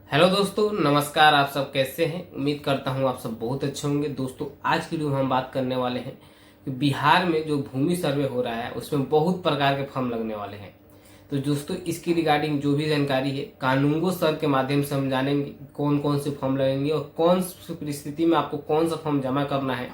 Hello दोस्तों, नमस्कार। आप सब कैसे हैं? उम्मीद करता हूं आप सब बहुत अच्छे होंगे। दोस्तों, आज की वीडियो में हम बात करने वाले हैं कि बिहार में जो भूमि सर्वे हो रहा है उसमें बहुत प्रकार के फॉर्म लगने वाले हैं। तो दोस्तों, इसकी रिगार्डिंग जो भी जानकारी है कानूनगो सर के माध्यम से हम जानेंगे कौन कौन से फॉर्म लगेंगे और कौन सी परिस्थिति में आपको कौन सा फॉर्म जमा करना है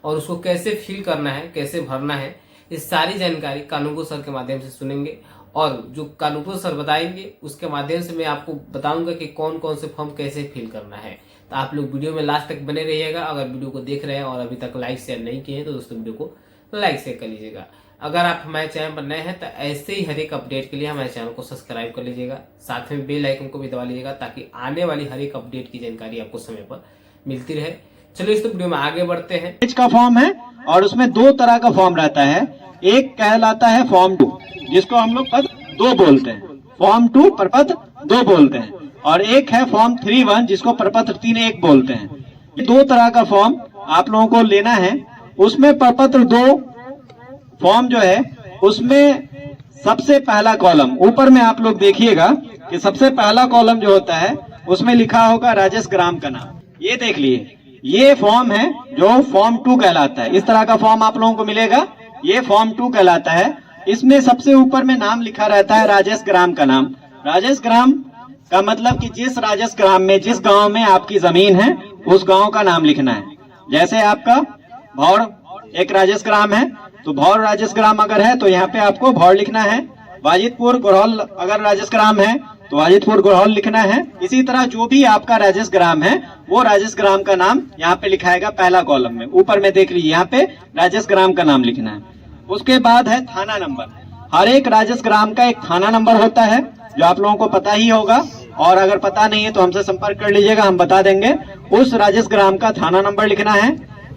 और उसको कैसे फिल करना है, कैसे भरना है। इस सारी जानकारी कानूनगो सर के माध्यम से सुनेंगे और जो कानूनगो सर बताएंगे उसके माध्यम से मैं आपको बताऊंगा कि कौन कौन से फॉर्म कैसे फिल करना है। तो आप लोग वीडियो में लास्ट तक बने रहिएगा। अगर वीडियो को देख रहे हैं और अभी तक लाइक शेयर नहीं किए हैं तो दोस्तों वीडियो को लाइक शेयर कर लीजिएगा। अगर आप हमारे चैनल पर नए हैं तो ऐसे ही हर एक अपडेट के लिए हमारे चैनल को सब्सक्राइब कर लीजिएगा, साथ में बेल आइकन को भी दबा लीजिएगा ताकि आने वाली हर एक अपडेट की जानकारी आपको समय पर मिलती रहे। चलिए इस वीडियो में आगे बढ़ते हैं। पेज का फॉर्म है और उसमें दो तरह का फॉर्म रहता है। एक कहलाता है फॉर्म 2 जिसको हम लोग पद 2 बोलते हैं, फॉर्म 2 प्रपत्र 2 बोलते हैं, और एक है फॉर्म 3-1 जिसको प्रपत्र 3-1 बोलते हैं। ये दो तरह का फॉर्म आप लोगों को लेना है। उसमें प्रपत्र 2 फॉर्म जो है उसमें सबसे पहला कॉलम ऊपर में आप लोग देखिएगा कि सबसे पहला कॉलम जो होता है उसमें लिखा होगा राजस्व ग्राम का नाम। ये देख लिए, ये फॉर्म है जो फॉर्म 2 कहलाता है। इस तरह का फॉर्म आप लोगों को मिलेगा, ये फॉर्म 2 कहलाता है। इसमें सबसे ऊपर में नाम लिखा रहता है राजस्व ग्राम का नाम। राजस्व ग्राम का मतलब कि जिस राजस्व ग्राम में, जिस गांव में आपकी जमीन है उस गांव का नाम लिखना है। जैसे आपका भौर एक राजस्व ग्राम है तो भौर राजस्व ग्राम अगर है तो यहाँ पे आपको भौर लिखना है। वाजिदपुर गुरहल अगर राजस्व ग्राम है तो वाजिदपुर गुरहल लिखना है। इसी तरह जो भी आपका राजस्व ग्राम है वो राजस्व ग्राम का नाम यहाँ पे लिखाएगा पहला कॉलम में। ऊपर में देख लीजिए, यहाँ पे राजस्व ग्राम का नाम लिखना है। उसके बाद है थाना नंबर। हर एक राजस्व ग्राम का एक थाना नंबर होता है जो आप लोगों को पता ही होगा, और अगर पता नहीं है तो हमसे संपर्क कर लीजिएगा, हम बता देंगे। उस राजस्व ग्राम का थाना नंबर लिखना है।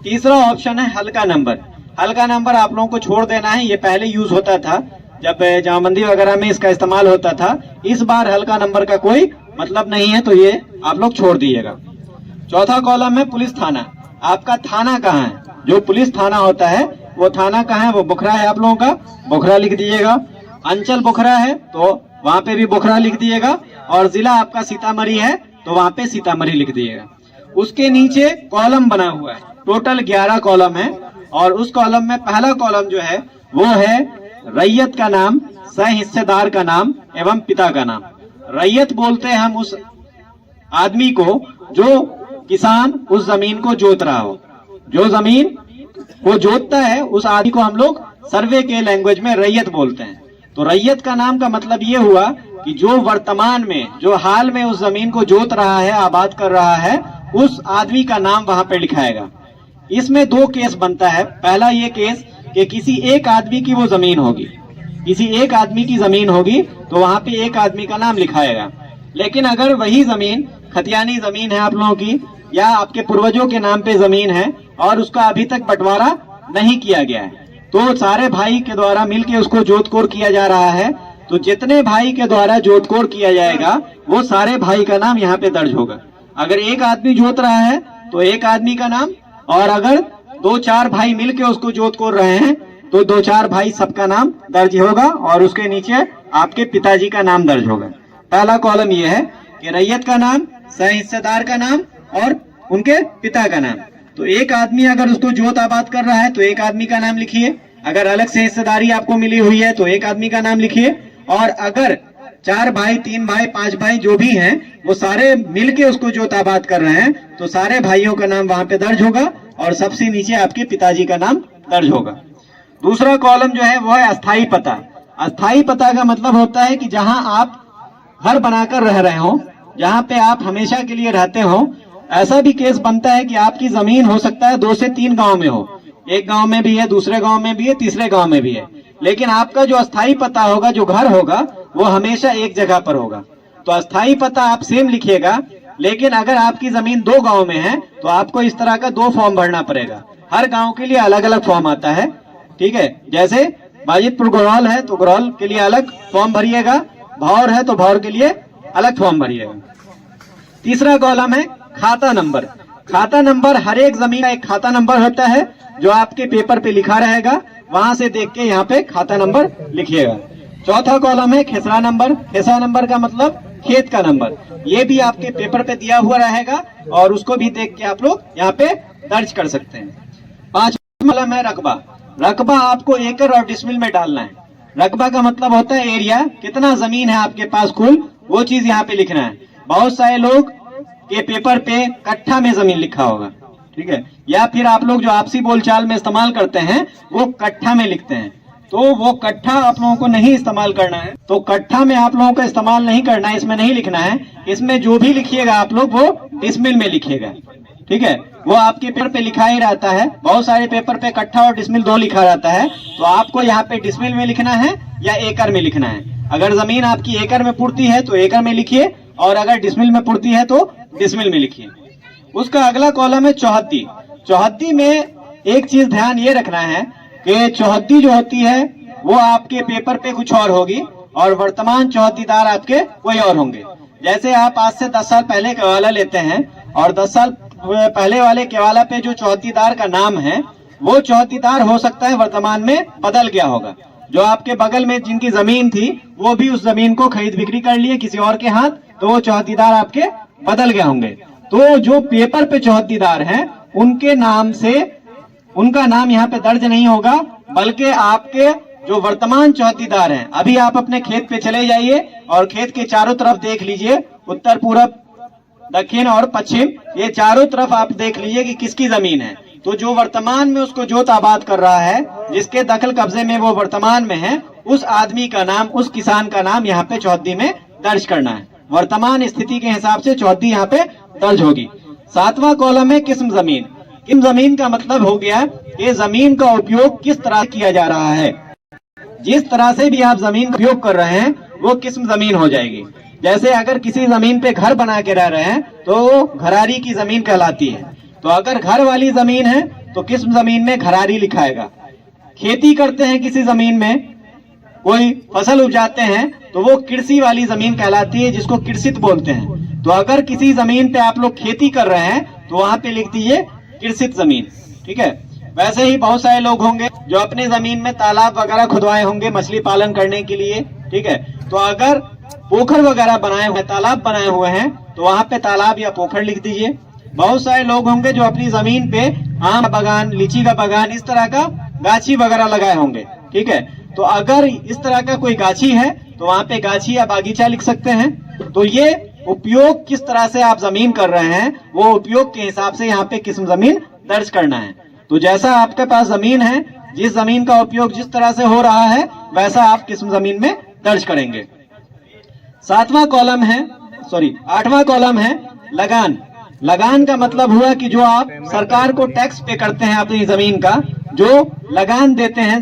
तीसरा ऑप्शन है हल्का नंबर। हल्का नंबर आप लोगों को छोड़ देना है, ये पहले यूज होता था जब जमाबंदी वगैरह में इसका इस्तेमाल होता था। इस बार हल्का नंबर का कोई मतलब नहीं है तो ये आप लोग छोड़ दीजिएगा। चौथा कॉलम है पुलिस थाना। आपका थाना कहाँ है, जो पुलिस थाना होता है वो थाना कहाँ है, वो बोखरा है आप लोगों का, बोखरा लिख दीजिएगा। अंचल बोखरा है तो वहाँ पे भी बोखरा लिख दीजिएगा, और जिला आपका सीतामढ़ी है तो वहाँ पे सीतामढ़ी लिख दीजिएगा। उसके नीचे कॉलम बना हुआ है, टोटल 11 कॉलम है, और उस कॉलम में पहला कॉलम जो है वो है रैयत का नाम, सह हिस्सेदार का नाम एवं पिता का नाम। रैयत बोलते हैं हम उस आदमी को जो किसान उस जमीन को जोत रहा हो। जो जमीन को जोतता है उस आदमी को हम लोग सर्वे के लैंग्वेज में रैयत बोलते हैं। तो रैयत का नाम का मतलब ये हुआ कि जो वर्तमान में, जो हाल में उस जमीन को जोत रहा है, आबाद कर रहा है, उस आदमी का नाम वहां पे लिखाएगा। इसमें 2 केस बनता है। पहला ये केस कि किसी एक आदमी की वो जमीन होगी, किसी एक आदमी की जमीन होगी तो वहां पे एक आदमी का नाम लिखाएगा। लेकिन अगर वही जमीन खतियानी जमीन है आप लोगों की, या आपके पूर्वजों के नाम पे जमीन है और उसका अभी तक बंटवारा नहीं किया गया है, तो सारे भाई के द्वारा मिलके उसको जोतकोड़ किया जा रहा है, तो जितने भाई के द्वारा जोतकोड़ किया जाएगा वो सारे भाई का नाम यहाँ पे दर्ज होगा। अगर एक आदमी जोत रहा है तो एक आदमी का नाम, और अगर 2-4 भाई मिलके उसको जोतकोड़ रहे हैं तो 2-4 भाई सबका नाम दर्ज होगा, और उसके नीचे आपके पिताजी का नाम दर्ज होगा। पहला कॉलम ये है कि रैयत का नाम, सह हिस्सेदार का नाम और उनके पिता का नाम। तो एक आदमी अगर उसको जोत आबाद कर रहा है तो एक आदमी का नाम लिखिए। अगर अलग से हिस्सेदारी आपको मिली हुई है तो एक आदमी का नाम लिखिए। और अगर 4 भाई, 3 भाई, 5 भाई जो भी हैं वो सारे मिलके उसको जोत आबाद कर रहे हैं तो सारे भाइयों का नाम वहां पे दर्ज होगा, और सबसे नीचे आपके पिताजी का नाम दर्ज होगा। दूसरा कॉलम जो है वो है अस्थाई पता। अस्थाई पता का मतलब होता है कि जहां आप घर बनाकर रह रहे हो, जहां पे आप हमेशा के लिए रहते हो। ऐसा भी केस बनता है कि आपकी जमीन हो सकता है 2 से 3 गांव में हो, एक गांव में भी है, दूसरे गांव में भी है, तीसरे गांव में भी है, लेकिन आपका जो अस्थाई पता होगा, जो घर होगा, वो हमेशा एक जगह पर होगा। तो अस्थाई पता आप सेम लिखिएगा, लेकिन अगर आपकी जमीन 2 गांव में है तो आपको इस तरह का 2 फॉर्म भरना पड़ेगा। हर गांव के लिए अलग अलग फॉर्म आता है, ठीक है। जैसे वाजिदपुर गुरहल है तो गुरहल के लिए अलग फॉर्म भरिएगा, भौर है तो भौर के लिए अलग फॉर्म भरिएगा। तीसरा कॉलम है खाता नंबर। खाता नंबर, हर एक जमीन का एक खाता नंबर होता है जो आपके पेपर पे लिखा रहेगा, वहां से देख के यहाँ पे खाता नंबर लिखिएगा। चौथा कॉलम है खेसरा नंबर। खेसरा नंबर का मतलब खेत का नंबर, ये भी आपके पेपर पे दिया हुआ रहेगा और उसको भी देख के आप लोग यहाँ पे दर्ज कर सकते हैं। 5वां कॉलम है रकबा। रकबा आपको एकड़ और डिसमिल में डालना है। रकबा का मतलब होता है एरिया, कितना जमीन है आपके पास कुल, वो चीज यहाँ पे लिखना है। बहुत सारे लोग के पेपर पे कट्ठा में जमीन लिखा होगा, ठीक है, या फिर आप लोग जो आपसी बोलचाल में इस्तेमाल करते हैं वो कट्ठा में लिखते हैं, तो वो कट्ठा आप लोगों को नहीं इस्तेमाल करना है। तो कट्ठा में आप लोगों को इस्तेमाल नहीं करना है, इसमें नहीं लिखना है। इसमें जो भी लिखिएगा आप लोग वो डिसमिल में लिखिएगा, ठीक है। वो आपके पेपर पे लिखा ही रहता है, बहुत सारे पेपर पे कट्ठा और डिसमिल 2 लिखा रहता है, तो आपको यहाँ पे डिसमिल में लिखना है या एकड़ में लिखना है। अगर जमीन आपकी एकड़ में पुरती है तो एकड़ में लिखिए, और अगर डिसमिल में पुरती है तो डिसमिल में लिखिए। उसका अगला कॉलम है चौहद्दी। चौहद्दी में एक चीज ध्यान ये रखना है कि चौहद्दी जो होती है वो आपके पेपर पे कुछ और होगी और वर्तमान चौहद्दीदार आपके कोई और होंगे। जैसे आप आज से 10 साल पहले केवाला लेते हैं और 10 साल पहले वाले केवाला पे जो चौहद्दीदार का नाम है वो चौहद्दीदार हो सकता है वर्तमान में बदल गया होगा। जो आपके बगल में जिनकी जमीन थी वो भी उस जमीन को खरीद बिक्री कर लिए किसी और के हाथ, तो वो चौहद्दीदार आपके बदल गए होंगे। तो जो पेपर पे चौहद्दीदार हैं उनके नाम से उनका नाम यहाँ पे दर्ज नहीं होगा, बल्कि आपके जो वर्तमान चौहद्दीदार हैं, अभी आप अपने खेत पे चले जाइए और खेत के चारों तरफ देख लीजिए, उत्तर पूरब दक्षिण और पश्चिम, ये चारों तरफ आप देख लीजिए कि किसकी जमीन है। तो जो वर्तमान में उसको जोत आबाद कर रहा है, जिसके दखल कब्जे में वो वर्तमान में है, उस आदमी का नाम, उस किसान का नाम यहाँ पे चौहद्दी में दर्ज करना है। वर्तमान स्थिति के हिसाब से चौहद्दी यहाँ पे दर्ज होगी। 7वां कॉलम है किस्म जमीन। किस्म जमीन का मतलब हो गया कि जमीन का उपयोग किस तरह किया जा रहा है। जिस तरह से भी आप जमीन का उपयोग कर रहे हैं वो किस्म जमीन हो जाएगी। जैसे अगर किसी जमीन पे घर बना के रह रहे हैं तो वो घरारी की जमीन कहलाती है। तो अगर घर वाली जमीन है तो किस्म जमीन में घरारी लिखाएगा। खेती करते हैं किसी जमीन में, कोई फसल उपजाते हैं, तो वो कृषि वाली जमीन कहलाती है, जिसको कृषित बोलते हैं। तो अगर किसी जमीन पे आप लोग खेती कर रहे हैं तो वहां पे लिख दीजिए कृषित जमीन, ठीक है। वैसे ही बहुत सारे लोग होंगे जो अपनी जमीन में तालाब वगैरह खुदवाए होंगे मछली पालन करने के लिए, ठीक है। तो अगर पोखर वगैरह बनाए हुए, तालाब बनाए हुए हैं, तो वहां पे तालाब या पोखर लिख दीजिए। बहुत सारे लोग होंगे जो अपनी जमीन पे आम बागान, लीची का बागान, इस तरह का गाछी वगैरह लगाए होंगे, ठीक है। तो अगर इस तरह का कोई गाछी है तो वहां पे गाछी या बागीचा लिख सकते हैं। तो ये उपयोग किस तरह से आप जमीन कर रहे हैं वो उपयोग के हिसाब से यहाँ पे किस्म जमीन दर्ज करना है। तो जैसा आपके पास जमीन है, जिस जमीन का उपयोग जिस तरह से हो रहा है वैसा आप किस्म जमीन में दर्ज करेंगे। 8वां कॉलम है लगान। लगान का मतलब हुआ कि जो आप सरकार को टैक्स पे करते हैं अपनी जमीन का, जो लगान देते हैं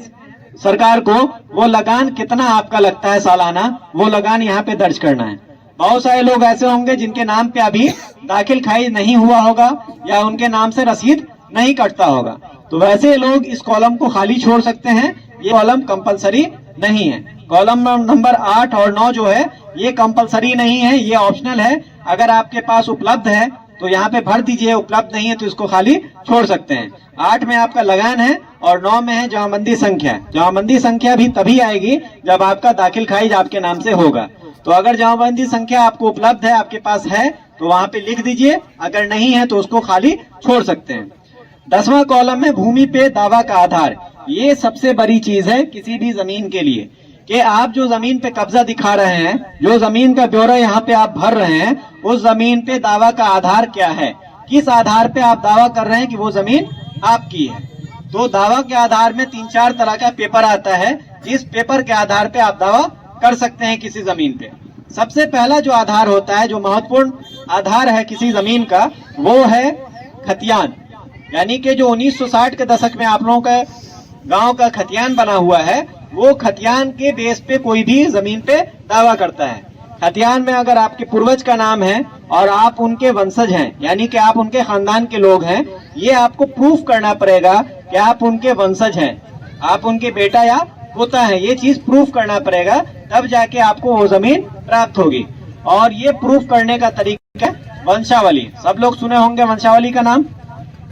सरकार को, वो लगान कितना आपका लगता है सालाना, वो लगान यहाँ पे दर्ज करना है। बहुत सारे लोग ऐसे होंगे जिनके नाम पे अभी दाखिल खाई नहीं हुआ होगा या उनके नाम से रसीद नहीं कटता होगा, तो वैसे लोग इस कॉलम को खाली छोड़ सकते हैं। ये कॉलम कंपलसरी नहीं है। कॉलम नंबर 8 और 9 जो है ये कंपलसरी नहीं है, ये ऑप्शनल है। अगर आपके पास उपलब्ध है तो यहाँ पे भर दीजिए, उपलब्ध नहीं है तो इसको खाली छोड़ सकते हैं। 8 में आपका लगान है और 9 में है जमाबंदी संख्या। जमाबंदी संख्या भी तभी आएगी जब आपका दाखिल खारिज आपके नाम से होगा। तो अगर जमाबंदी संख्या आपको उपलब्ध है, आपके पास है, तो वहां पे लिख दीजिए, अगर नहीं है तो उसको खाली छोड़ सकते हैं। 10वां कॉलम में भूमि पे दावा का आधार। ये सबसे बड़ी चीज है किसी भी जमीन के लिए कि आप जो जमीन पे कब्जा दिखा रहे हैं, जो जमीन का ब्यौरा यहाँ पे आप भर रहे हैं, उस जमीन पे दावा का आधार क्या है, किस आधार पे आप दावा कर रहे हैं कि वो जमीन आपकी है। तो दावा के आधार में 3-4 तरह का पेपर आता है, जिस पेपर के आधार पे आप दावा कर सकते हैं किसी जमीन पे। सबसे पहला जो आधार होता है, जो महत्वपूर्ण आधार है किसी जमीन का, वो है खतियान। यानी कि जो 1960 के दशक में आप लोगों का गांव का खतियान बना हुआ है, वो खतियान के बेस पे कोई भी जमीन पे दावा करता है। खतियान में अगर आपके पूर्वज का नाम है और आप उनके वंशज हैं, यानी कि आप उनके खानदान के लोग हैं, ये आपको प्रूफ करना पड़ेगा कि आप उनके वंशज हैं, आप उनके बेटा या पोता है, ये चीज प्रूफ करना पड़ेगा, तब जाके आपको वो जमीन प्राप्त होगी। और ये प्रूफ करने का तरीका है वंशावली। सब लोग सुने होंगे वंशावली का नाम।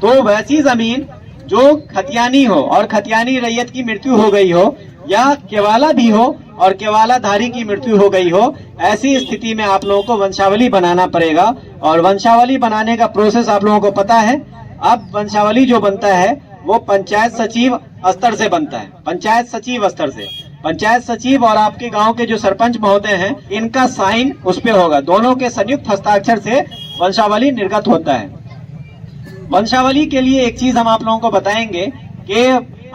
तो वैसी जमीन जो खतियानी हो और खतियानी रैयत की मृत्यु हो गई हो, या केवाला भी हो और केवालाधारी की मृत्यु हो गई हो, ऐसी स्थिति में आप लोगों को वंशावली बनाना पड़ेगा। और वंशावली बनाने का प्रोसेस आप लोगों को पता है। अब वंशावली जो बनता है वो पंचायत सचिव स्तर से बनता है, पंचायत सचिव स्तर से। पंचायत सचिव और आपके गांव के जो सरपंच महोदय हैं, इनका साइन उस पे होगा। दोनों के संयुक्त हस्ताक्षर से वंशावली निर्गत होता है। वंशावली के लिए एक चीज हम आप लोगों को बताएंगे कि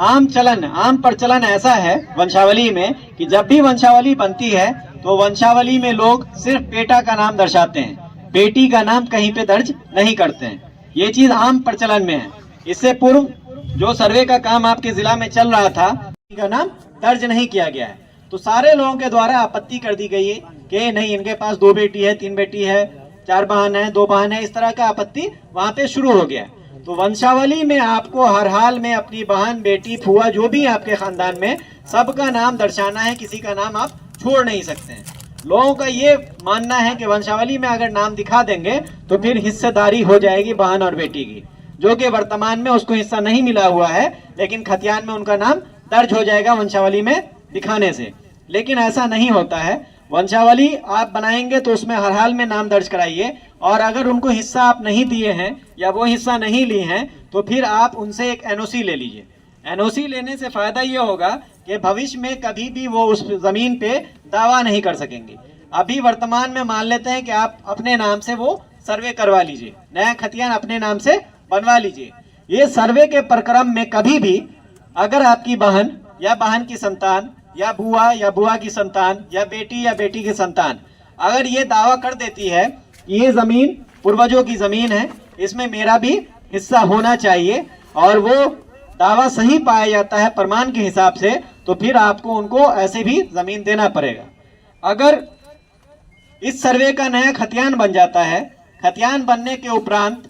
आम प्रचलन ऐसा है वंशावली में कि जब भी वंशावली बनती है तो वंशावली में लोग सिर्फ बेटा का नाम दर्शाते हैं, बेटी का नाम कहीं पे दर्ज नहीं करते हैं। ये चीज आम प्रचलन में है। इससे पूर्व जो सर्वे का काम आपके जिला में चल रहा था, का नाम दर्ज नहीं किया गया है, तो सारे लोगों के द्वारा आपत्ति कर दी गई है कि नहीं, इनके पास 2 बेटी है, 3 बेटी है, 4 बहन है, 2 बहन है, इस तरह का आपत्ति वहां पे शुरू हो गया। तो वंशावली में आपको हर हाल में अपनी बहन, बेटी, फुआ जो भी है आपके खानदान में, सबका नाम दर्शाना है, किसी का नाम आप छोड़ नहीं सकते हैं। लोगों का ये मानना है कि वंशावली में अगर नाम दिखा देंगे तो फिर हिस्सेदारी हो जाएगी बहन और बेटी की, जो कि वर्तमान में उसको हिस्सा नहीं मिला हुआ है, लेकिन खतियान में उनका नाम दर्ज हो जाएगा वंशावली में दिखाने से। लेकिन ऐसा नहीं होता है। वंशावली आप बनाएंगे तो उसमें हर हाल में नाम दर्ज कराइए, और अगर उनको हिस्सा आप नहीं दिए हैं या वो हिस्सा नहीं ली हैं तो फिर आप उनसे एक एनओसी ले लीजिए। एनओसी लेने से फायदा ये होगा कि भविष्य में कभी भी वो उस जमीन पे दावा नहीं कर सकेंगे। अभी वर्तमान में मान लेते हैं कि आप अपने नाम से वो सर्वे करवा लीजिए, नया खतियान अपने नाम से बनवा लीजिए। ये सर्वे के प्रक्रम में कभी भी अगर आपकी बहन या बहन की संतान या बुआ की संतान या बेटी की संतान अगर ये दावा कर देती है कि ये जमीन पूर्वजों की जमीन है, इसमें मेरा भी हिस्सा होना चाहिए, और वो दावा सही पाया जाता है प्रमाण के हिसाब से, तो फिर आपको उनको ऐसे भी जमीन देना पड़ेगा। अगर इस सर्वे का नया खतियान बन जाता है, खतियान बनने के उपरांत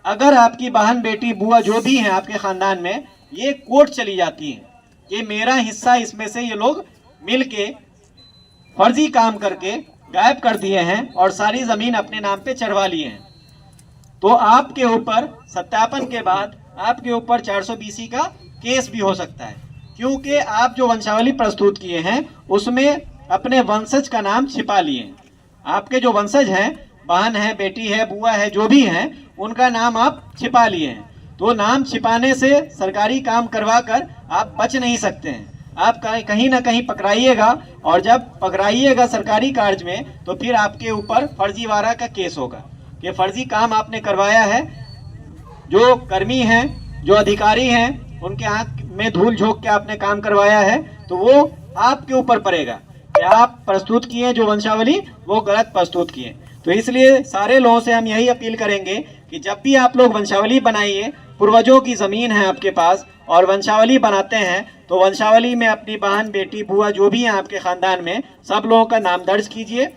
अगर आपकी बहन, बेटी, बुआ जो भी हैं आपके खानदान में, ये कोर्ट चली जाती है कि मेरा हिस्सा इसमें से ये लोग मिलके फर्जी काम करके गायब कर दिए हैं और सारी जमीन अपने नाम पे चढ़वा लिए हैं, तो आपके ऊपर सत्यापन के बाद आपके ऊपर 420 का केस भी हो सकता है, क्योंकि आप जो वंशावली प्रस्तुत किए हैं उसमें अपने वंशज का नाम छिपा लिए हैं। आपके जो वंशज हैं, बहन है, बेटी है, बुआ है, जो भी हैं, उनका नाम आप छिपा लिए हैं। तो नाम छिपाने से सरकारी काम करवा कर आप बच नहीं सकते हैं। आप कहीं ना कहीं पकड़ाइएगा, और जब पकड़ाइएगा सरकारी कार्य में तो फिर आपके ऊपर फर्जीवाड़ा का केस होगा कि फर्जी काम आपने करवाया है। जो कर्मी हैं, जो अधिकारी हैं, उनके आंख में धूल झोंक के आपने काम करवाया है, तो वो आपके ऊपर पड़ेगा कि आप प्रस्तुत किए जो वंशावली वो गलत प्रस्तुत किए। तो इसलिए सारे लोगों से हम यही अपील करेंगे कि जब भी आप लोग वंशावली बनाइए, पूर्वजों की ज़मीन है आपके पास और वंशावली बनाते हैं, तो वंशावली में अपनी बहन, बेटी, बुआ जो भी हैं आपके ख़ानदान में, सब लोगों का नाम दर्ज कीजिए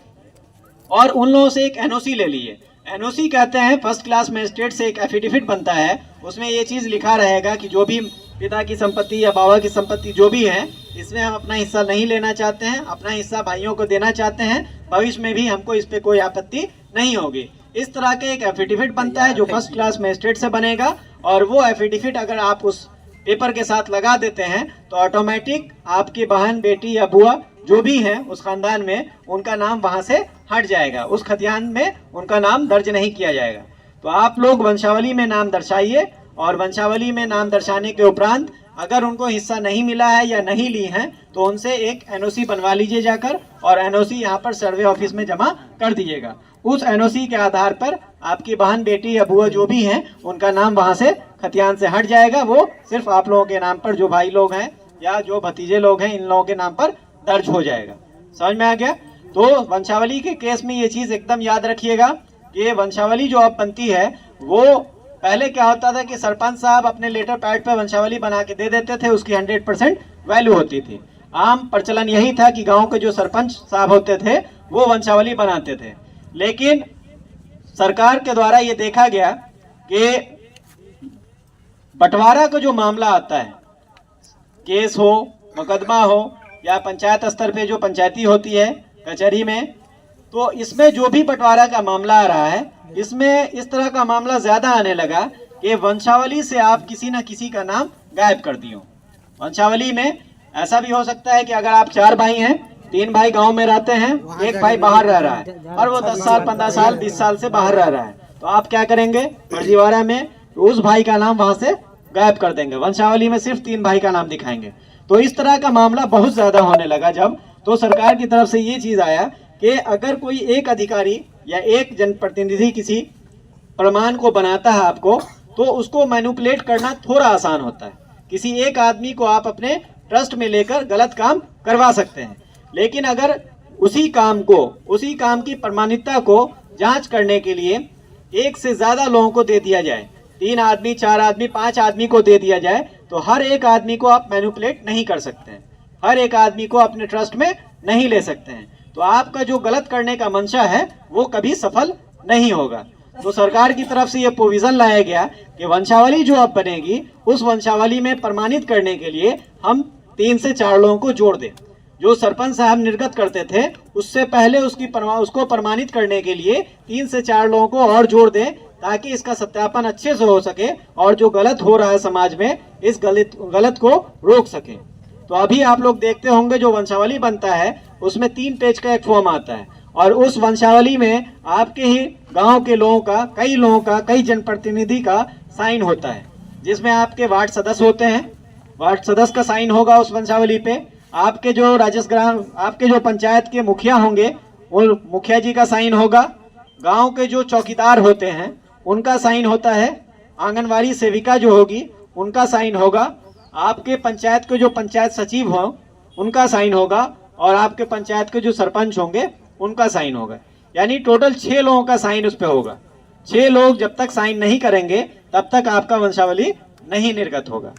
और उन लोगों से एक एनओसी ले लीजिए। एनओसी कहते हैं फर्स्ट क्लास मजिस्ट्रेट से एक एफिडेविट बनता है, उसमें ये चीज़ लिखा रहेगा कि जो भी पिता की संपत्ति या बाबा की संपत्ति जो भी है, इसमें हम अपना हिस्सा नहीं लेना चाहते हैं, अपना हिस्सा भाइयों को देना चाहते हैं, भविष्य में भी हमको इस पे कोई आपत्ति नहीं होगी। इस तरह के एक एफिडेविट बनता है जो फर्स्ट क्लास मजिस्ट्रेट से बनेगा, और वो एफिडेविट अगर आप उस पेपर के साथ लगा देते हैं तो ऑटोमेटिक आपकी बहन, बेटी या बुआ जो भी है उस खानदान में, उनका नाम वहां से हट जाएगा, उस खतियान में उनका नाम दर्ज नहीं किया जाएगा। तो आप लोग वंशावली में नाम दर्शाइए, और वंशावली में नाम दर्शाने के उपरांत अगर उनको हिस्सा नहीं मिला है या नहीं ली है तो उनसे एक एनओसी बनवा लीजिए जाकर, और एनओसी यहाँ पर सर्वे ऑफिस में जमा कर दीजिएगा। उस एनओसी के आधार पर आपकी बहन, बेटी या बुआ जो भी हैं उनका नाम वहाँ से खतियान से हट जाएगा। वो सिर्फ आप लोगों के नाम पर, जो भाई लोग हैं या जो भतीजे लोग हैं, इन लोगों के नाम पर दर्ज हो जाएगा। समझ में आ गया? तो वंशावली के केस में ये चीज़ एकदम याद रखिएगा कि वंशावली जो अब बनती है, वो पहले क्या होता था कि सरपंच साहब अपने लेटर पैड पे वंशावली बना के दे देते थे, उसकी 100% वैल्यू होती थी। आम प्रचलन यही था कि गांव के जो सरपंच साहब होते थे वो वंशावली बनाते थे, लेकिन सरकार के द्वारा ये देखा गया कि बंटवारा का जो मामला आता है, केस हो, मुकदमा हो या पंचायत स्तर पे जो पंचायती होती है कचहरी में, तो इसमें जो भी बंटवारा का मामला आ रहा है, इसमें इस तरह का मामला ज़्यादा आने लगा कि वंशावली से आप किसी न किसी का नाम गायब कर दियो। वंशावली में ऐसा भी हो सकता है कि अगर आप 4 भाई हैं, 3 भाई गांव में रहते हैं, एक भाई बाहर रह रहा है और वो 10 साल 15 साल 20 साल से बाहर रह रहा है, तो आप क्या करेंगे फर्जीवाड़ा में उस भाई का नाम वहां से गायब कर देंगे, वंशावली में सिर्फ 3 भाई का नाम दिखाएंगे। तो इस तरह का मामला बहुत ज्यादा होने लगा जब, तो सरकार की तरफ से ये चीज आया कि अगर कोई एक अधिकारी या एक जनप्रतिनिधि किसी प्रमाण को बनाता है आपको, तो उसको मैनिपुलेट करना थोड़ा आसान होता है। किसी एक आदमी को आप अपने ट्रस्ट में लेकर गलत काम करवा सकते हैं, लेकिन अगर उसी काम की प्रमाणिकता को जांच करने के लिए एक से ज्यादा लोगों को दे दिया जाए, 3 आदमी 4 आदमी 5 आदमी को दे दिया जाए, तो हर एक आदमी को आप मैनिपुलेट नहीं कर सकते हैं, हर एक आदमी को अपने ट्रस्ट में नहीं ले सकते हैं। तो आपका जो गलत करने का मंशा है वो कभी सफल नहीं होगा। तो सरकार की तरफ से ये प्रोविजन लाया गया कि वंशावली जो अब बनेगी उस वंशावली में प्रमाणित करने के लिए हम 3 से 4 लोगों को जोड़ दें। जो सरपंच साहब निर्गत करते थे उससे पहले उसको प्रमाणित करने के लिए 3 से 4 लोगों को और जोड़ दें, ताकि इसका सत्यापन अच्छे से हो सके और जो गलत हो रहा है समाज में इस गलत को रोक सके। तो अभी आप लोग देखते होंगे जो वंशावली बनता है उसमें 3 पेज का एक फॉर्म आता है, और उस वंशावली में आपके ही गांव के लोगों का कई जनप्रतिनिधि का साइन होता है, जिसमें आपके वार्ड सदस्य होते हैं, वार्ड सदस्य का साइन होगा उस वंशावली पे, आपके जो पंचायत के मुखिया होंगे वो मुखिया जी का साइन होगा, गांव के जो चौकीदार होते हैं उनका साइन होता है, आंगनवाड़ी सेविका जो होगी उनका साइन होगा, आपके पंचायत के जो पंचायत सचिव हो उनका साइन होगा, और आपके पंचायत के जो सरपंच होंगे उनका साइन होगा। यानी टोटल 6 लोगों का साइन उस पे होगा। 6 लोग जब तक साइन नहीं करेंगे तब तक आपका वंशावली नहीं निर्गत होगा।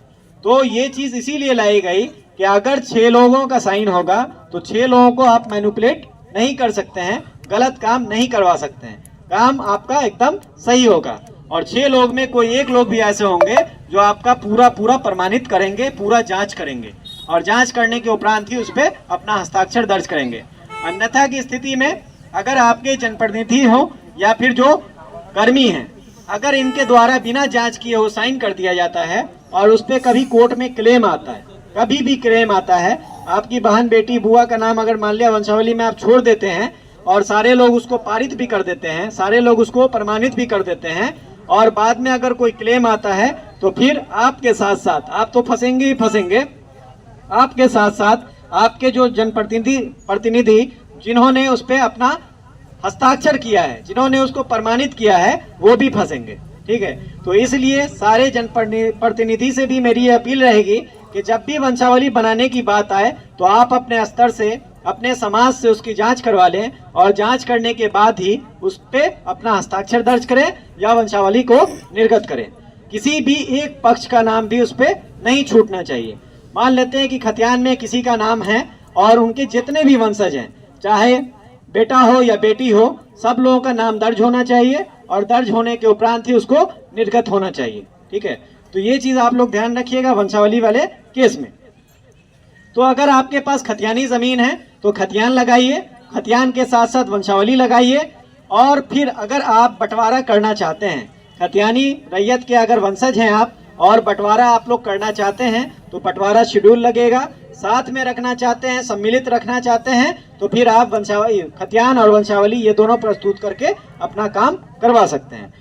तो ये चीज इसीलिए लाई गई कि अगर 6 लोगों का साइन होगा तो 6 लोगों को आप मैनिपुलेट नहीं कर सकते हैं, गलत काम नहीं करवा सकते हैं, काम आपका एकदम सही होगा। और 6 लोग में कोई एक लोग भी ऐसे होंगे जो आपका पूरा प्रमाणित करेंगे, पूरा जांच करेंगे, और जांच करने के उपरांत ही उस पर अपना हस्ताक्षर दर्ज करेंगे। अन्यथा की स्थिति में अगर आपके जनप्रतिनिधि हो या फिर जो कर्मी हैं, अगर इनके द्वारा बिना जांच किए वो साइन कर दिया जाता है और उस पर कभी कोर्ट में क्लेम आता है, कभी भी क्लेम आता है, आपकी बहन बेटी बुआ का नाम अगर मान लिया वंशावली में आप छोड़ देते हैं और सारे लोग उसको पारित भी कर देते हैं, सारे लोग उसको प्रमाणित भी कर देते हैं, और बाद में अगर कोई क्लेम आता है तो फिर आपके साथ साथ आप तो फंसेंगे ही फंसेंगे, आपके साथ साथ आपके जो जनप्रतिनिधि जिन्होंने उस पर अपना हस्ताक्षर किया है, जिन्होंने उसको प्रमाणित किया है, वो भी फंसेंगे। ठीक है, तो इसलिए सारे जनप्रतिनिधि से भी मेरी ये अपील रहेगी कि जब भी वंशावली बनाने की बात आए तो आप अपने स्तर से, अपने समाज से उसकी जांच करवा लें, और जांच करने के बाद ही उस पे अपना हस्ताक्षर दर्ज करें या वंशावली को निर्गत करें। किसी भी एक पक्ष का नाम भी उस पे नहीं छूटना चाहिए। मान लेते हैं कि खतियान में किसी का नाम है और उनके जितने भी वंशज हैं, चाहे बेटा हो या बेटी हो, सब लोगों का नाम दर्ज होना चाहिए, और दर्ज होने के उपरांत ही उसको निर्गत होना चाहिए। ठीक है, तो ये चीज आप लोग ध्यान रखिएगा वंशावली वाले केस में। तो अगर आपके पास खतियानी जमीन है तो खतियान लगाइए, खतियान के साथ साथ वंशावली लगाइए, और फिर अगर आप बंटवारा करना चाहते हैं, खतियानी रैयत के अगर वंशज हैं आप और बंटवारा आप लोग करना चाहते हैं तो बंटवारा शेड्यूल लगेगा, साथ में रखना चाहते हैं, सम्मिलित रखना चाहते हैं तो फिर आप वंशावली, खतियान और वंशावली ये दोनों प्रस्तुत करके अपना काम करवा सकते हैं।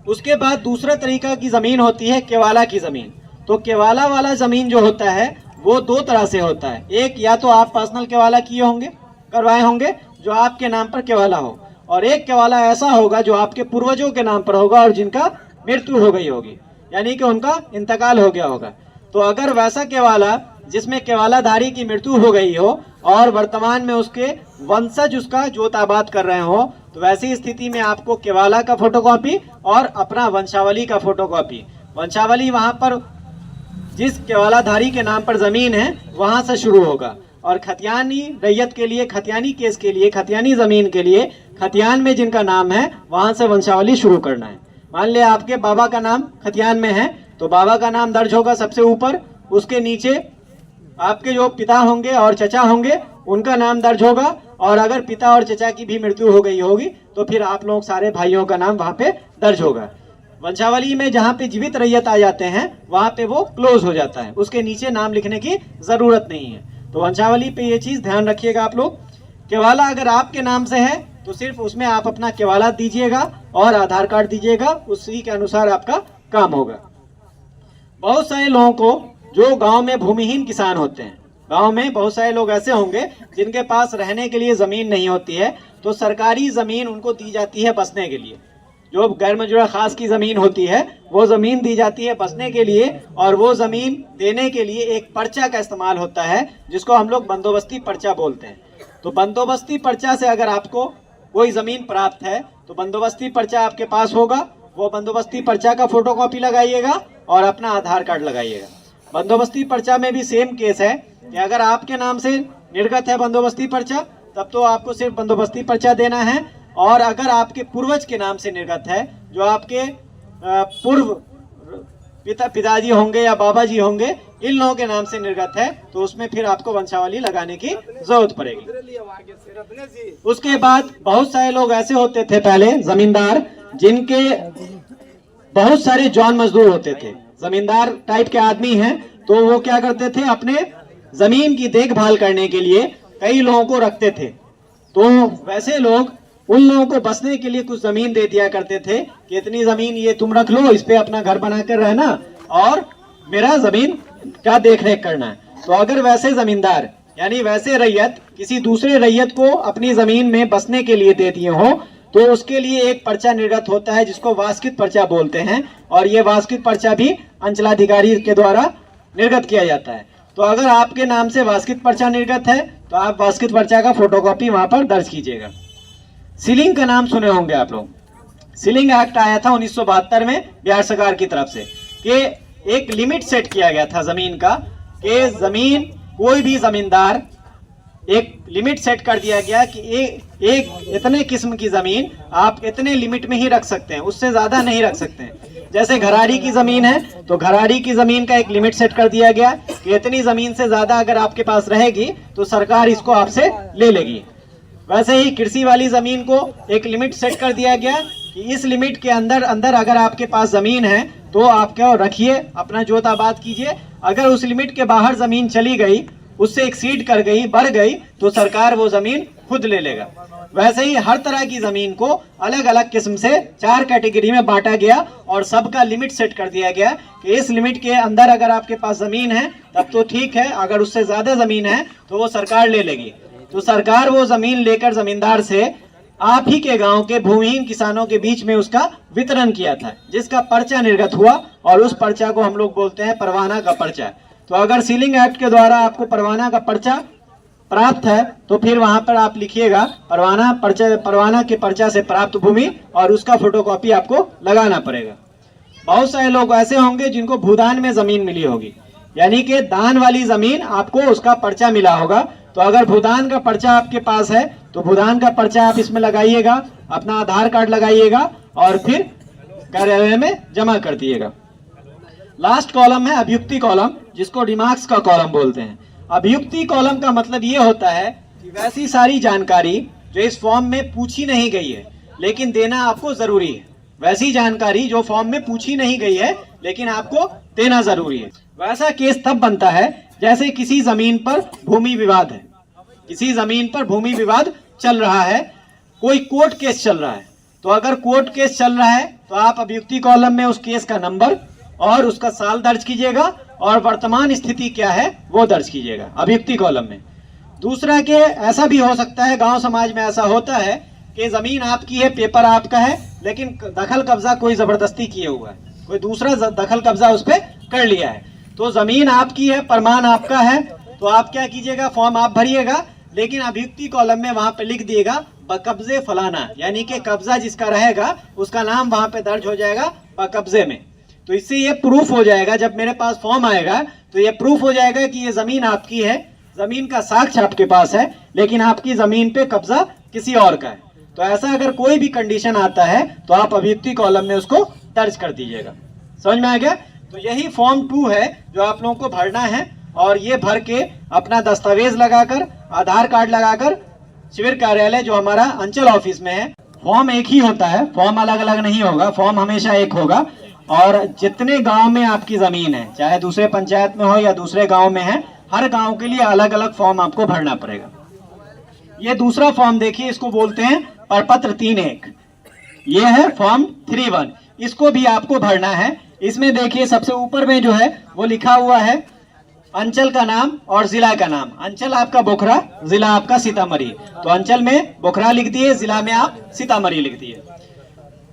उसके बाद दूसरा तरीका की जमीन होती है केवाला की जमीन। तो केवाला वाला जमीन जो होता है वो 2 तरह से होता है। एक, या तो आप पर्सनल केवाला किए होंगे, करवाए होंगे जो आपके नाम पर केवाला हो, और एक केवाला ऐसा होगा जो आपके पूर्वजों के नाम पर होगा और जिनका मृत्यु हो गई होगी, यानी कि उनका इंतकाल हो गया होगा। तो अगर वैसा केवाला जिसमें केवालाधारी की मृत्यु हो गई हो और वर्तमान में उसके वंशज उसका जोत आबाद कर रहे हो, तो वैसी स्थिति में आपको केवाला का फोटोकॉपी और अपना वंशावली का फोटोकॉपी, वंशावली वहां पर जिस केवालाधारी के नाम पर जमीन है वहां से शुरू होगा, और खतियानी रैयत के लिए, खतियानी केस के लिए, खतियानी जमीन के लिए खतियान में जिनका नाम है वहां से वंशावली शुरू करना है। मान लिया आपके बाबा का नाम खतियान में है तो बाबा का नाम दर्ज होगा सबसे ऊपर, उसके नीचे आपके जो पिता होंगे और चचा होंगे उनका नाम दर्ज होगा, और अगर पिता और चचा की भी मृत्यु हो गई होगी तो फिर आप लोग सारे भाइयों का नाम वहां पे दर्ज होगा। वंशावली में जहाँ पे जीवित रैयत आ जाते हैं वहाँ पे वो क्लोज हो जाता है, उसके नीचे नाम लिखने की जरूरत नहीं है। तो वंशावली पे ये चीज ध्यान रखिएगा आप लोग। केवाला अगर आपके नाम से है तो सिर्फ उसमें आप अपना केवाला दीजिएगा और आधार कार्ड दीजिएगा, उसी के अनुसार आपका काम होगा। बहुत सारे लोगों को जो गांव में भूमिहीन किसान होते हैं, गांव में बहुत सारे लोग ऐसे होंगे जिनके पास रहने के लिए जमीन नहीं होती है, तो सरकारी जमीन उनको दी जाती है बसने के लिए। जो गैर मंजूरा खास की जमीन होती है वो जमीन दी जाती है बसने के लिए, और वो जमीन देने के लिए एक पर्चा का इस्तेमाल होता है जिसको हम लोग बंदोबस्ती पर्चा बोलते हैं। तो बंदोबस्ती पर्चा से अगर आपको कोई जमीन प्राप्त है तो बंदोबस्ती पर्चा आपके पास होगा, वो बंदोबस्ती पर्चा का फोटोकॉपी लगाइएगा और अपना आधार कार्ड लगाइएगा। बंदोबस्ती पर्चा में भी सेम केस है कि अगर आपके नाम से निर्गत है बंदोबस्ती पर्चा तब तो आपको सिर्फ बंदोबस्ती पर्चा देना है, और अगर आपके पूर्वज के नाम से निर्गत है, जो आपके पूर्व पिताजी होंगे या बाबा जी होंगे, इन लोगों के नाम से निर्गत है, तो उसमें फिर आपको वंशावली लगाने की जरूरत पड़ेगी। उसके बाद बहुत सारे लोग ऐसे होते थे पहले जमींदार, जिनके बहुत सारे जॉन मजदूर होते थे, जमींदार टाइप के आदमी हैं, तो वो क्या करते थे, अपने जमीन की देखभाल करने के लिए कई लोगों को रखते थे। तो वैसे लोग उन लोगों को बसने के लिए कुछ जमीन दे दिया करते थे कि इतनी जमीन ये तुम रख लो, इस पे अपना घर बनाकर रहना और मेरा जमीन का देख रेख करना है। तो अगर वैसे जमींदार यानी वैसे रैयत किसी दूसरे रैयत को अपनी जमीन में बसने के लिए दे दिए हो तो उसके लिए एक पर्चा निर्गत होता है जिसको वास्कित पर्चा बोलते हैं, और ये वास्कित पर्चा भी अंचलाधिकारी के द्वारा निर्गत किया जाता है। तो अगर आपके नाम से वास्कित पर्चा निर्गत है तो आप वास्कित पर्चा का फोटोकॉपी वहां पर दर्ज कीजिएगा। सीलिंग का नाम सुने होंगे आप लोग। सीलिंग एक्ट आया था 1972 में बिहार सरकार की तरफ से, कि एक लिमिट सेट किया गया था जमीन का, कि जमीन कोई भी जमींदार, एक लिमिट सेट कर दिया गया कि एक इतने किस्म की जमीन आप इतने लिमिट में ही रख सकते हैं, उससे ज्यादा नहीं रख सकते हैं। जैसे घराड़ी की जमीन है तो घराड़ी की जमीन का एक लिमिट सेट कर दिया गया कि इतनी जमीन से ज्यादा अगर आपके पास रहेगी तो सरकार इसको आपसे ले लेगी। वैसे ही कृषि वाली जमीन को एक लिमिट सेट कर दिया गया कि इस लिमिट के अंदर अगर आपके पास जमीन है तो आप क्या रखिए, अपना जोत आबाद कीजिए। अगर उस लिमिट के बाहर जमीन चली गई, उससे एक्सीड कर गई, बढ़ गई, तो सरकार वो जमीन खुद ले लेगा। वैसे ही हर तरह की जमीन को अलग अलग किस्म से 4 कैटेगरी में बांटा गया और सबका लिमिट सेट कर दिया गया कि इस लिमिट के अंदर अगर आपके पास जमीन है तब तो ठीक है, अगर उससे ज्यादा जमीन है तो वो सरकार ले लेगी। तो सरकार वो जमीन लेकर जमींदार से आप ही के गांव के भूमिहीन किसानों के बीच में उसका वितरण किया था, जिसका पर्चा निर्गत हुआ, और उस पर्चा को हम लोग बोलते हैं परवाना का पर्चा। तो अगर सीलिंग एक्ट के द्वारा आपको परवाना का पर्चा प्राप्त है तो फिर वहां पर आप लिखिएगा परवाना के पर्चा से प्राप्त भूमि, और उसका फोटोकॉपी आपको लगाना पड़ेगा। बहुत सारे लोग ऐसे होंगे जिनको भूदान में जमीन मिली होगी, यानी कि दान वाली जमीन आपको उसका पर्चा मिला होगा। तो अगर भूदान का पर्चा आपके पास है तो भूदान का पर्चा आप इसमें लगाइएगा, अपना आधार कार्ड लगाइएगा और फिर कार्यालय में जमा कर दिएगा। लास्ट कॉलम है अभियुक्ति कॉलम, जिसको रिमार्क्स का कॉलम बोलते हैं। अभियुक्ति कॉलम का मतलब ये होता है कि वैसी सारी जानकारी जो इस फॉर्म में पूछी नहीं गई है लेकिन देना आपको जरूरी है, वैसी जानकारी जो फॉर्म में पूछी नहीं गई है लेकिन आपको देना जरूरी है। वैसा केस तब बनता है जैसे किसी जमीन पर भूमि विवाद है, किसी जमीन पर भूमि विवाद चल रहा है, कोई कोर्ट केस चल रहा है। तो अगर कोर्ट केस चल रहा है तो आप अभियुक्ति कॉलम में उस केस का नंबर और उसका साल दर्ज कीजिएगा और वर्तमान स्थिति क्या है वो दर्ज कीजिएगा अभियुक्ति कॉलम में। दूसरा के ऐसा भी हो सकता है, गांव समाज में ऐसा होता है कि जमीन आपकी है, पेपर आपका है, लेकिन दखल कब्जा कोई जबरदस्ती किए हुआ है, कोई दूसरा दखल कब्जा उस पर कर लिया है। तो जमीन आपकी है, प्रमाण आपका है, तो आप क्या कीजिएगा, फॉर्म आप भरिएगा, लेकिन अभियुक्ति कॉलम में वहां पे लिख दिएगा बकब्जे फलाना, यानी कि कब्जा जिसका रहेगा उसका नाम वहां पे दर्ज हो जाएगा बकब्जे में। तो इससे ये प्रूफ हो जाएगा, जब मेरे पास फॉर्म आएगा तो ये प्रूफ हो जाएगा कि ये जमीन आपकी है, जमीन का साक्ष्य आपके पास है, लेकिन आपकी जमीन पे कब्जा किसी और का है। तो ऐसा अगर कोई भी कंडीशन आता है तो आप अभियुक्ति कॉलम में उसको दर्ज कर दीजिएगा। समझ में आ गया? तो यही फॉर्म 2 है जो आप लोगों को भरना है, और ये भर के अपना दस्तावेज लगाकर, आधार कार्ड लगाकर शिविर कार्यालय जो हमारा अंचल ऑफिस में है, फॉर्म एक ही होता है, फॉर्म अलग अलग नहीं होगा, फॉर्म हमेशा एक होगा। और जितने गांव में आपकी जमीन है, चाहे दूसरे पंचायत में हो या दूसरे गांव में है, हर गांव के लिए अलग अलग फॉर्म आपको भरना पड़ेगा। ये दूसरा फॉर्म देखिए, इसको बोलते हैं प्रपत्र 3(1). ये है फॉर्म 3(1). इसको भी आपको भरना है। इसमें देखिए सबसे ऊपर में जो है वो लिखा हुआ है अंचल का नाम और जिला का नाम। अंचल आपका बोखरा, जिला आपका सीतामढ़ी। तो अंचल में बोखरा लिख दिए, जिला में आप सीतामढ़ी लिख दिए।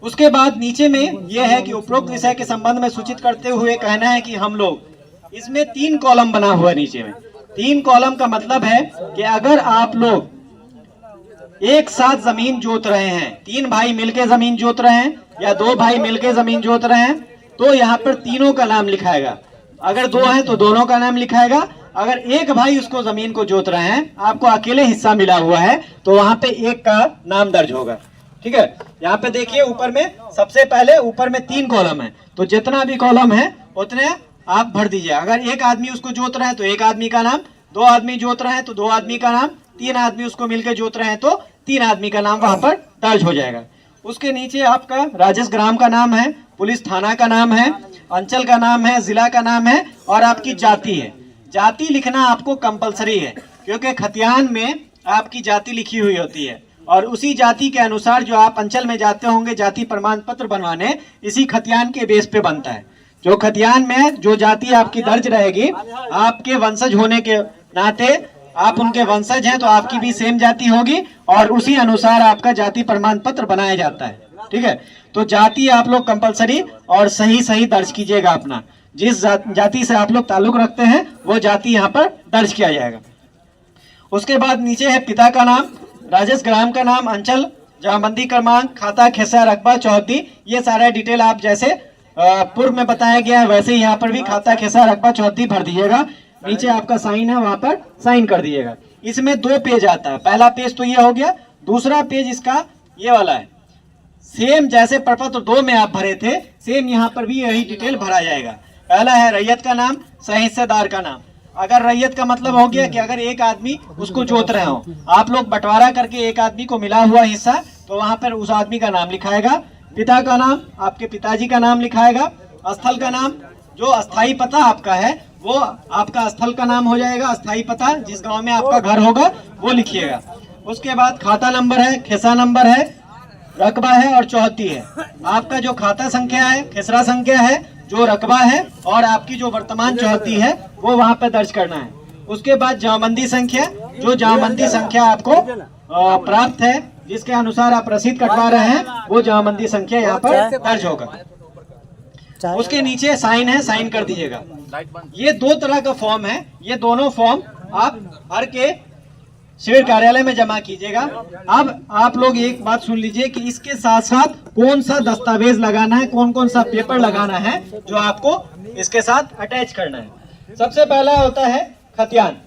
उसके बाद नीचे में यह है कि उपरोक्त विषय के संबंध में सूचित करते हुए कहना है कि हम लोग इसमें 3 कॉलम बना हुआ है। नीचे में 3 कॉलम का मतलब है कि अगर आप लोग एक साथ जमीन जोत रहे हैं, 3 भाई मिलकर जमीन जोत रहे हैं या 2 भाई मिलकर जमीन जोत रहे हैं, तो यहाँ पर तीनों का नाम लिखाएगा। अगर 2 है तो दोनों का नाम लिखाएगा। अगर एक भाई उसको जमीन को जोत रहे हैं, आपको अकेले हिस्सा मिला हुआ है, तो वहां पे एक का नाम दर्ज होगा। ठीक है, यहाँ पे देखिए ऊपर में सबसे पहले ऊपर में 3 कॉलम है, तो जितना भी कॉलम है उतने आप भर दीजिए। अगर एक आदमी उसको जोत रहे हैं तो एक आदमी का नाम, 2 आदमी जोत रहे हैं तो 2 आदमी का नाम, 3 आदमी उसको मिलकर जोत रहे हैं तो 3 आदमी का नाम वहां पर दर्ज हो जाएगा। उसके नीचे आपका राजस्व ग्राम का नाम है, पुलिस थाना का नाम है, अंचल का नाम है, जिला का नाम है और आपकी जाति है। जाति लिखना आपको कंपलसरी है, क्योंकि खतियान में आपकी जाति लिखी हुई होती है और उसी जाति के अनुसार जो आप अंचल में जाते होंगे जाति प्रमाण पत्र बनवाने, इसी खतियान के बेस पे बनता है। जो खतियान में जो जाति आपकी दर्ज रहेगी, आपके वंशज होने के नाते आप उनके वंशज हैं तो आपकी भी सेम जाति होगी और उसी अनुसार आपका जाति प्रमाण पत्र बनाया जाता है। ठीक है, तो जाति आप लोग कंपलसरी और सही दर्ज कीजिएगा। अपना जिस जाति से आप लोग ताल्लुक रखते हैं वो जाति यहाँ पर दर्ज किया जाएगा। उसके बाद नीचे है पिता का नाम, राजस्व ग्राम का नाम, अंचल, जमाबंदी क्रमांक, खाता, खिस्सा, रकबा, चौहद्दी। ये सारा डिटेल आप जैसे पूर्व में बताया गया है वैसे ही यहाँ पर भी खाता, खिस्सा, रकबा, चौहद्दी भर दीजिएगा। नीचे आपका साइन है, वहां पर साइन कर दीजिएगा। इसमें 2 पेज आता है। पहला पेज तो ये हो गया, दूसरा पेज इसका ये वाला है। सेम जैसे प्रपत्र 2 में आप भरे थे, सेम यहाँ पर भी यही डिटेल भरा जाएगा। पहला है रैयत का नाम, सह हिस्सेदार का नाम। अगर रैयत का मतलब हो गया कि अगर एक आदमी उसको जोत रहे हो, आप लोग बंटवारा करके एक आदमी को मिला हुआ हिस्सा, तो वहां पर उस आदमी का नाम लिखाएगा। पिता का नाम, आपके पिताजी का नाम लिखाएगा। स्थल का नाम, जो अस्थाई पता आपका है वो आपका स्थल का नाम हो जाएगा। अस्थाई पता जिस गांव में आपका घर होगा वो लिखिएगा। उसके बाद खाता नंबर है, खिस्सा नंबर है, रकबा है और चौहद्दी है। आपका जो खाता संख्या है, खिसरा संख्या है, जो रकबा है और आपकी जो वर्तमान चौहद्दी है वो वहां पर दर्ज करना है। उसके बाद जमाबंदी संख्या, जो जमाबंदी संख्या आपको प्राप्त है, जिसके अनुसार आप रसीद कटवा रहे हैं, वो जमाबंदी संख्या यहाँ पर दर्ज होगा। उसके नीचे साइन है, साइन कर दीजिएगा। ये 2 तरह का फॉर्म है। ये दोनों फॉर्म आप भर के सिविल कार्यालय में जमा कीजिएगा। अब आप लोग एक बात सुन लीजिए कि इसके साथ साथ कौन सा दस्तावेज लगाना है, कौन कौन सा पेपर लगाना है जो आपको इसके साथ अटैच करना है। सबसे पहला होता है खतियान।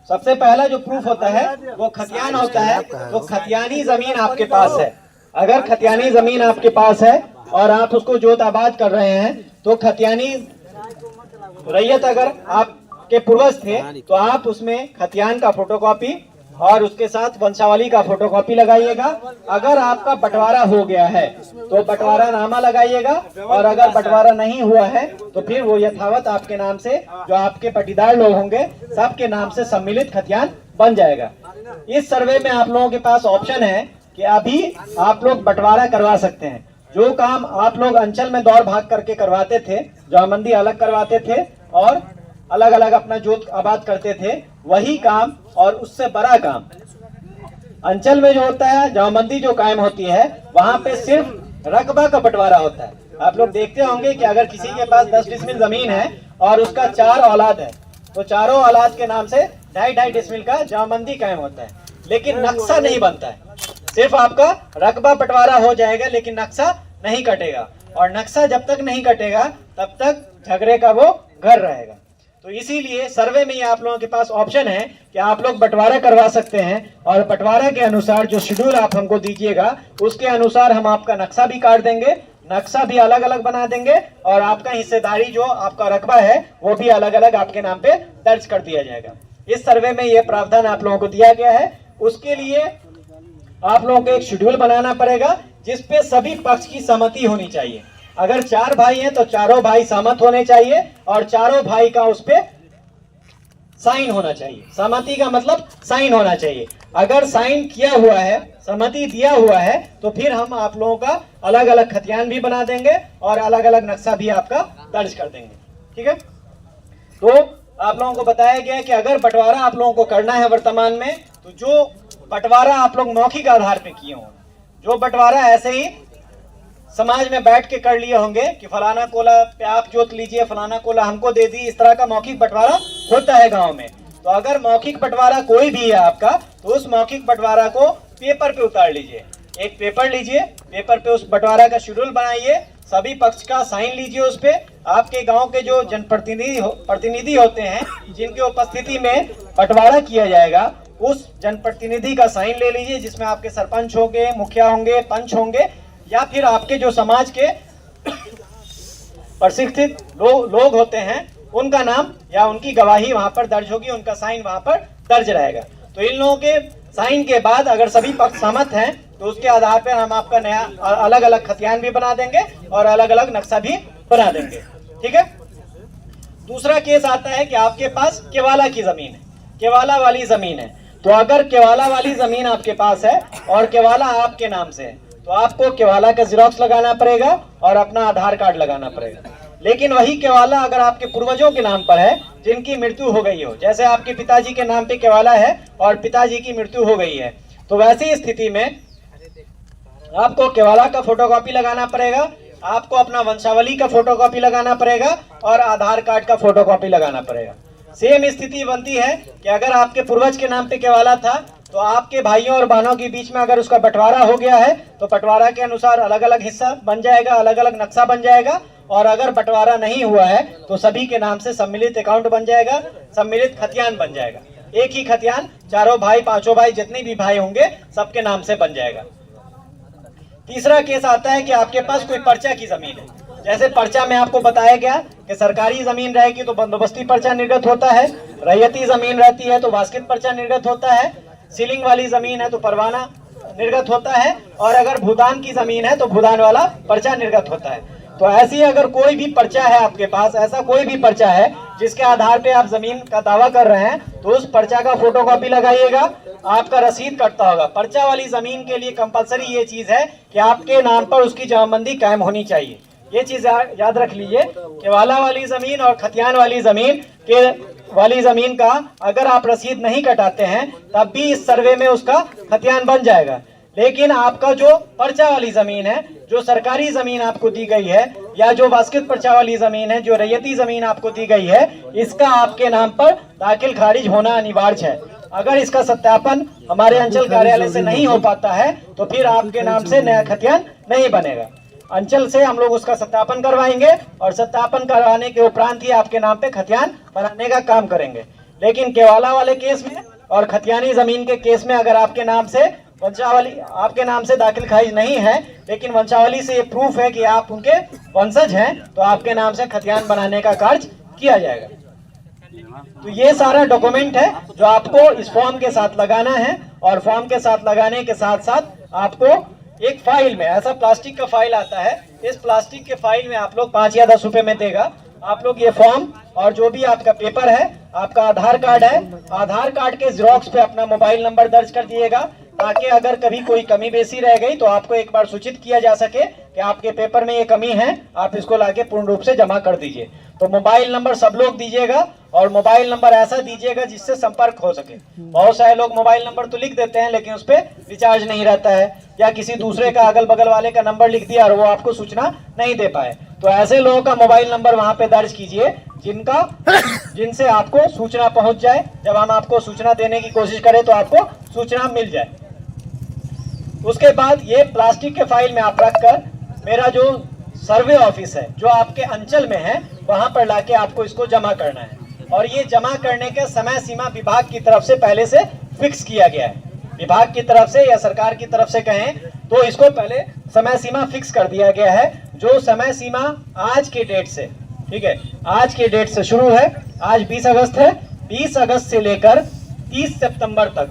सबसे पहला जो प्रूफ होता है वो खतियान होता है। तो खतियानी जमीन आपके पास है, अगर खतियानी जमीन आपके पास है और आप उसको जोत आबाद कर रहे हैं, तो खतियानी रैयत अगर आपके पूर्वज थे तो आप उसमें खतियान का फोटोकॉपी और उसके साथ वंशावली का फोटोकॉपी लगाइएगा। अगर आपका बंटवारा हो गया है तो बंटवारा नामा लगाइएगा और अगर बंटवारा नहीं हुआ है तो फिर वो यथावत आपके नाम से, जो आपके पटीदार लोग होंगे, सबके नाम से सम्मिलित खतियान बन जाएगा। इस सर्वे में आप लोगों के पास ऑप्शन है कि अभी आप लोग बंटवारा करवा सकते हैं। जो काम आप लोग अंचल में दौड़ भाग करके करवाते थे, जमाबंदी अलग करवाते थे और अलग अलग अपना जोत आबाद करते थे, वही काम और उससे बड़ा काम अंचल में जो होता है, जमाबंदी जो कायम होती है, वहां पे सिर्फ रकबा का बंटवारा होता है। आप लोग देखते होंगे कि अगर किसी के पास 10 डिसमिल जमीन है और उसका 4 औलाद है, तो चारों औलाद के नाम से 2.5 डिसमिल का जमाबंदी कायम होता है, लेकिन नक्शा नहीं बनता है। सिर्फ आपका रकबा बंटवारा हो जाएगा लेकिन नक्शा नहीं कटेगा, और नक्शा जब तक नहीं कटेगा तब तक झगड़े का वो घर रहेगा। तो इसीलिए सर्वे में आप लोगों के पास ऑप्शन है कि आप लोग बंटवारा करवा सकते हैं और बंटवारा के अनुसार जो शेड्यूल आप हमको दीजिएगा उसके अनुसार हम आपका नक्शा भी काट देंगे, नक्शा भी अलग अलग बना देंगे और आपका हिस्सेदारी जो आपका रकबा है वो भी अलग अलग आपके नाम पे दर्ज कर दिया जाएगा। इस सर्वे में ये प्रावधान आप लोगों को दिया गया है। उसके लिए आप लोगों को एक शेड्यूल बनाना पड़ेगा जिसपे सभी पक्ष की सहमति होनी चाहिए। अगर 4 भाई हैं तो चारों भाई सहमत होने चाहिए और चारों भाई का उस पे साइन होना चाहिए। सहमति का मतलब साइन होना चाहिए। अगर साइन किया हुआ है, सहमति दिया हुआ है, तो फिर हम आप लोगों का अलग अलग खतियान भी बना देंगे और अलग अलग नक्शा भी आपका दर्ज कर देंगे। ठीक है, तो आप लोगों को बताया गया कि अगर बंटवारा आप लोगों को करना है वर्तमान में, तो जो बंटवारा आप लोग मौखिक आधार पे किए होंगे, जो बंटवारा ऐसे ही समाज में बैठ के कर लिए होंगे कि फलाना कोला पे आप जोत लीजिए, फलाना कोला हमको दे दी, इस तरह का मौखिक बंटवारा होता है गांव में। तो अगर मौखिक बंटवारा कोई भी है आपका, तो उस मौखिक बंटवारा को पेपर पे उतार लीजिए। एक पेपर लीजिए, पेपर पे उस बंटवारा का शेड्यूल बनाइए, सभी पक्ष का साइन लीजिए उस पे। आपके गांव के जो जनप्रतिनिधि होते हैं जिनकी उपस्थिति में बंटवारा किया जाएगा, उस जनप्रतिनिधि का साइन ले लीजिए, जिसमें आपके सरपंच होंगे, मुखिया होंगे, पंच होंगे, या फिर आपके जो समाज के प्रशिक्षित लोग होते हैं उनका नाम या उनकी गवाही वहां पर दर्ज होगी, उनका साइन वहां पर दर्ज रहेगा। तो इन लोगों के साइन के बाद अगर सभी पक्ष सहमत हैं तो उसके आधार पर हम आपका नया अलग अलग खतियान भी बना देंगे और अलग अलग नक्शा भी बना देंगे। ठीक है, दूसरा केस आता है कि आपके पास केवाला की जमीन है, केवाला वाली जमीन है। तो अगर केवाला वाली जमीन आपके पास है और केवाला आपके नाम से है, तो आपको केवाला का जिरोक्स लगाना पड़ेगा और अपना आधार कार्ड लगाना पड़ेगा। लेकिन वही केवाला अगर आपके पूर्वजों के नाम पर है जिनकी मृत्यु हो गई हो, जैसे आपके पिताजी के नाम पे केवाला है और पिताजी की मृत्यु हो गई है, तो वैसी स्थिति में आपको केवाला का फोटोकॉपी लगाना पड़ेगा, आपको अपना वंशावली का फोटोकॉपी लगाना पड़ेगा और आधार कार्ड का फोटोकॉपी लगाना पड़ेगा। सेम स्थिति बनती है कि अगर आपके पूर्वज के नाम पे केवाला था, तो आपके भाइयों और बहनों के बीच में अगर उसका बंटवारा हो गया है, तो बंटवारा के अनुसार अलग अलग हिस्सा बन जाएगा, अलग अलग नक्शा बन जाएगा। और अगर बंटवारा नहीं हुआ है तो सभी के नाम से सम्मिलित अकाउंट बन जाएगा, सम्मिलित खतियान बन जाएगा। एक ही खतियान चारों भाई, पांचों भाई, जितने भी भाई होंगे सबके नाम से बन जाएगा। तीसरा केस आता है कि आपके पास कोई पर्चा की जमीन है। जैसे पर्चा में आपको बताया गया कि सरकारी जमीन रहेगी तो बंदोबस्ती पर्चा निर्गत होता है, रैयती जमीन रहती है तो वास्कित पर्चा निर्गत होता है, सीलिंग वाली जमीन है तो परवाना निर्गत होता है, और अगर भूदान की जमीन है तो भूदान वाला पर्चा निर्गत होता है। तो ऐसी अगर कोई भी पर्चा है आपके पास, ऐसा कोई भी पर्चा है जिसके आधार पे आप जमीन का दावा कर रहे हैं, तो उस पर्चा का फोटोकॉपी लगाइएगा, आपका रसीद कटता होगा। पर्चा वाली जमीन के लिए कंपलसरी ये चीज है कि आपके नाम पर उसकी जमाबंदी कायम होनी चाहिए। ये चीज याद रख लीजिए, केवाला वाली जमीन और खतियान वाली जमीन का अगर आप रसीद नहीं कटाते हैं तब भी इस सर्वे में उसका खतियान बन जाएगा। लेकिन आपका जो पर्चा वाली जमीन है, जो सरकारी जमीन आपको दी गई है, या जो वास्कित पर्चा वाली जमीन है, जो रैयती जमीन आपको दी गई है, इसका आपके नाम पर दाखिल खारिज होना अनिवार्य है। अगर इसका सत्यापन हमारे अंचल कार्यालय से नहीं हो पाता है तो फिर आपके नाम से नया खतियान नहीं बनेगा। अंचल से हम लोग उसका सत्यापन करवाएंगे और सत्यापन करवाने के उपरांत ही आपके नाम पे खतियान बनाने का काम करेंगे। लेकिन केवाला वाले केस में और खतियानी जमीन के केस में अगर आपके नाम से वंशावली आपके नाम से दाखिल खारिज नहीं है, लेकिन वंशावली से ये प्रूफ है कि आप उनके वंशज हैं, तो आपके नाम से खतियान बनाने का कार्य किया जाएगा। तो ये सारा डॉक्यूमेंट है जो आपको इस फॉर्म के साथ लगाना है, और फॉर्म के साथ लगाने के साथ साथ आपको एक फाइल में, ऐसा प्लास्टिक का फाइल आता है, इस प्लास्टिक के फाइल में आप लोग 5 या 10 रुपए में देगा, आप लोग ये फॉर्म और जो भी आपका पेपर है, आपका आधार कार्ड है, आधार कार्ड के जेरोक्स पे अपना मोबाइल नंबर दर्ज कर दिएगा, ताकि अगर कभी कोई कमी बेसी रह गई तो आपको एक बार सूचित किया जा सके कि आपके पेपर में ये कमी है, आप इसको लाके पूर्ण रूप से जमा कर दीजिए। तो मोबाइल नंबर सब लोग दीजिएगा, और मोबाइल नंबर ऐसा दीजिएगा जिससे संपर्क हो सके। बहुत सारे लोग मोबाइल नंबर तो लिख देते हैं लेकिन उस पर रिचार्ज नहीं रहता है, या किसी दूसरे का अगल बगल वाले का नंबर लिख दिया और वो आपको सूचना नहीं दे पाए। तो ऐसे लोगों का मोबाइल नंबर वहां पे दर्ज कीजिए जिनसे आपको सूचना पहुंच जाए। जब हम आपको सूचना देने की कोशिश करें तो आपको सूचना मिल जाए। उसके बाद ये प्लास्टिक के फाइल में आप रखकर मेरा जो सर्वे ऑफिस है जो आपके अंचल में है, वहां पर लाके आपको इसको जमा करना है। और ये जमा करने के समय सीमा विभाग की तरफ से पहले से फिक्स किया गया है। विभाग की तरफ से या सरकार की तरफ से कहें तो इसको पहले समय सीमा फिक्स कर दिया गया है, जो समय सीमा आज के डेट से, ठीक है, आज के डेट से शुरू है। आज 20 अगस्त है, 20 अगस्त से लेकर 30 सितंबर तक,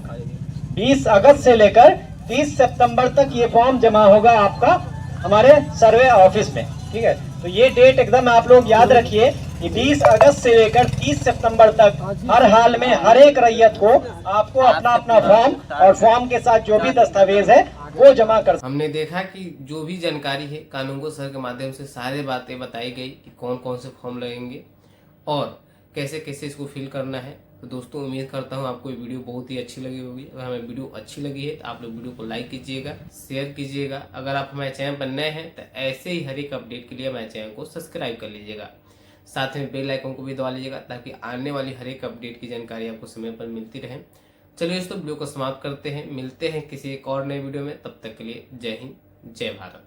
20 अगस्त से लेकर 30 सितंबर तक ये फॉर्म जमा होगा आपका हमारे सर्वे ऑफिस में। ठीक है, तो ये डेट एकदम आप लोग याद रखिए कि 20 अगस्त से लेकर 30 सितंबर तक हर हाल में हर एक रैयत को आपको अपना अपना फॉर्म और फॉर्म के साथ जो भी दस्तावेज है वो जमा कर। हमने देखा कि जो भी जानकारी है कानूनगो सर के माध्यम से सारी बातें बताई गई कि कौन कौन से फॉर्म लगेंगे और कैसे कैसे इसको फिल करना है। तो दोस्तों उम्मीद करता हूँ आपको ये वीडियो बहुत ही अच्छी लगी होगी। अगर हमें वीडियो अच्छी लगी है तो आप लोग वीडियो को लाइक कीजिएगा, शेयर कीजिएगा। अगर आप हमारे चैनल पर नए हैं तो ऐसे ही हर एक अपडेट के लिए हमारे चैनल को सब्सक्राइब कर लीजिएगा। साथ में बेल आइकन को भी दबा लीजिएगा ताकि आने वाली हर एक अपडेट की जानकारी आपको समय पर मिलती रहे। चलिए दोस्तों वीडियो को समाप्त करते हैं, मिलते हैं किसी एक और नए वीडियो में। तब तक के लिए जय हिंद, जय भारत।